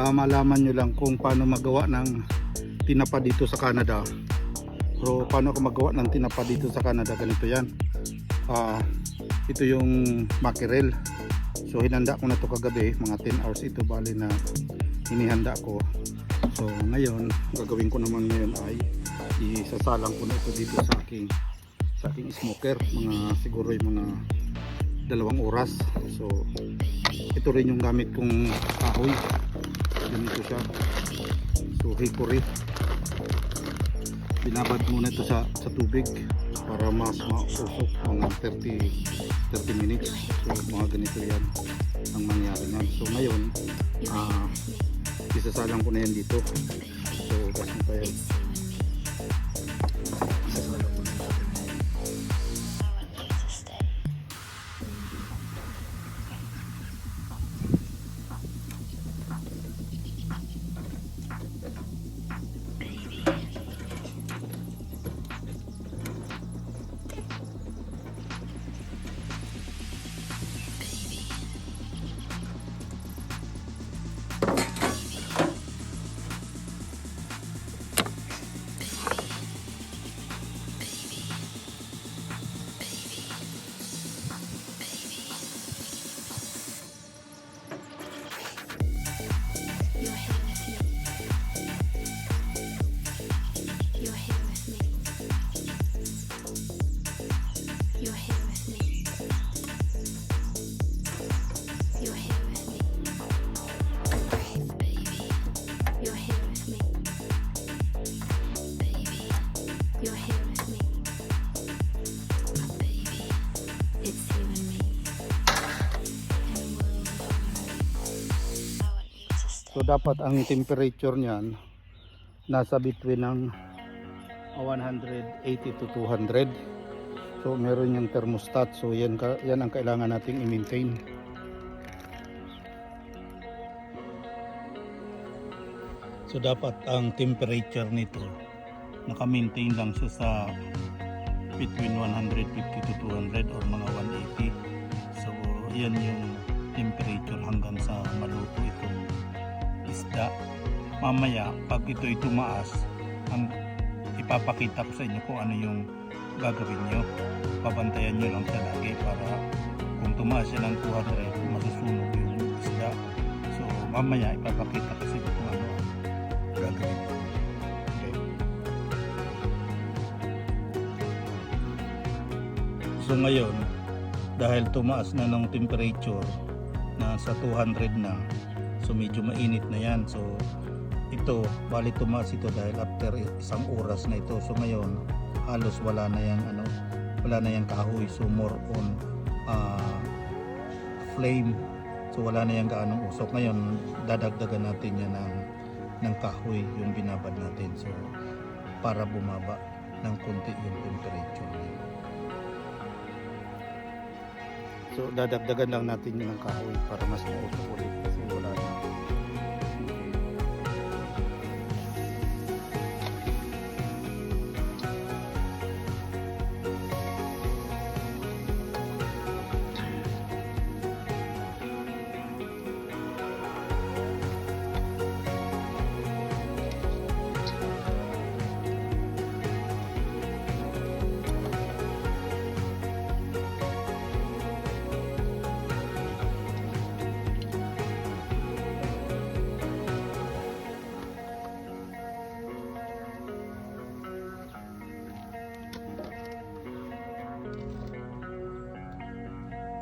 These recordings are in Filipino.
para malaman nyo lang kung paano magawa ng tinapa dito sa Canada. So paano ako magawa ng tinapa dito sa Canada, ganito yan. Ito yung mackerel. So hinanda ko na to kagabi, mga 10 hours ito bali na hinihanda ko. So ngayon gagawin ko naman ngayon ay isasalang ko na ito dito sa aking smoker, mga siguro yung mga 2 oras. So ito rin yung gamit kong kahoy, ganito siya. So hickory, binabad muna ito sa tubig para mas mausok, mga 30 minutes. So mga ganito yan ang mangyari yan. So ngayon isasalang ko na yan dito. So gas na tayo. Isasalang ko na yan. So dapat ang temperature niyan nasa between ng 180 to 200. So meron yung thermostat. So yan ang kailangan nating i-maintain. So dapat ang temperature nito naka-maintain lang siya sa between 150 to 200 or mga 180. So yan yung temperature hanggang sa maluto itong isda. Mamaya pag ito'y tumaas, ang ipapakita ko sa inyo kung ano yung gagawin nyo. Pabantayan nyo lang siya lagi para kung tumaas siya ng 200 masusunog yung isda. So mamaya ipapakita ko sa inyo kung ano gagawin nyo. Okay. So ngayon dahil tumaas na ng temperature na sa 200 na, so medyo mainit na yan. So ito, bali tumaas ito dahil after 1 oras na ito. So ngayon halos wala na yang kahoy. So more on flame. So wala na yang gaanong usok. Ngayon dadagdagan natin yan ng kahoy yung binabad natin. So para bumaba ng konti yung temperature niya. So dadagdagan lang natin yun ng kahoy para mas mausok ulit kasi wala na.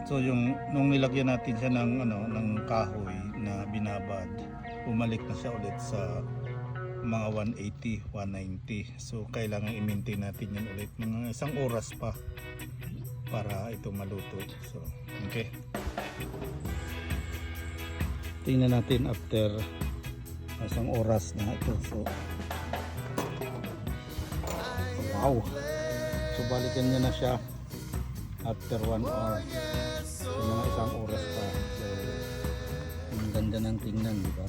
So nung nilagyan natin siya ng kahoy na binabad, bumalik na siya ulit sa mga 180, 190. So kailangan i-maintain natin yan ulit mga 1 oras pa para ito maluto. So okay. Tingnan natin after 1 oras na ito. So wow. So balikan niya na siya after 1 hour. So mga 1 oras pa. So ang ganda ng tingnan, di ba?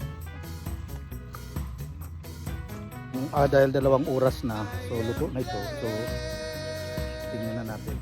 Dahil 2 oras na, so luto na ito. So tingnan na natin.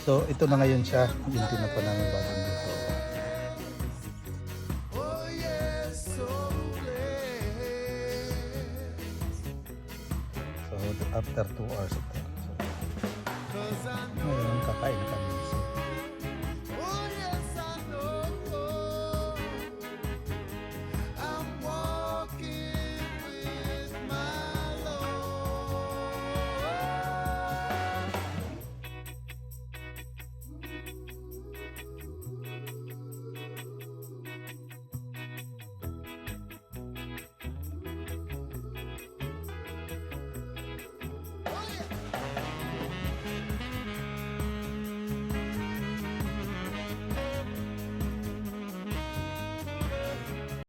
So ito na ngayon siya, yung tinapa namin bagong dito. So after 2 hours ito. So, ngayon kakain kami.